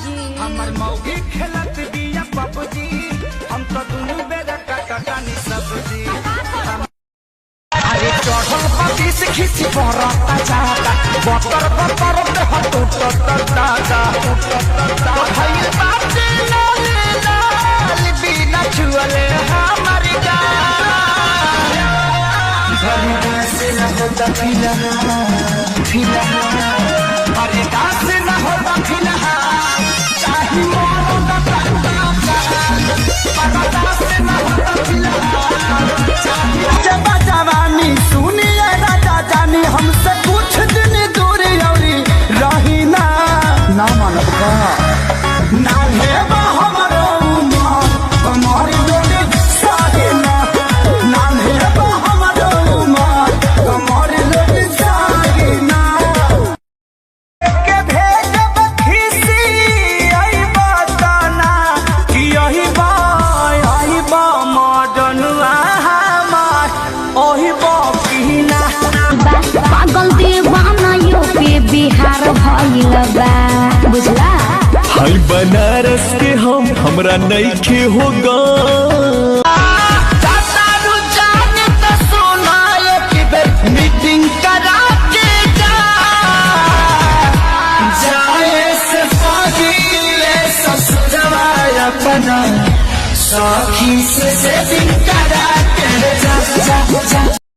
जी हमर मौगी खेलत बिया पबजी हम तो दुनू बेरा काटानी सब्जी अरे चढ़ल पति से खिसी बरता जाता बतर बतर पे टूटत दादा भइल बाटे लाल बिना छुअले हमर गाल भरना से न होता फिलहाल अरे दास न होता फिलहाल चाहे मारो न जवानी सुनिए राजा जानी हमसे कुछ दिन दूरी औरी रही ना मानव का ना है हमारो उमर हमारी लोग साहे ना है हमारो उमर हमारी लोग साहे ना के भेजब खिसी आई बताना कि यही बा मॉडर्नवा पागल दीवाना यूपी बिहार भइल बा बुझला हाय बनारस के हम हमरा नइखे होगा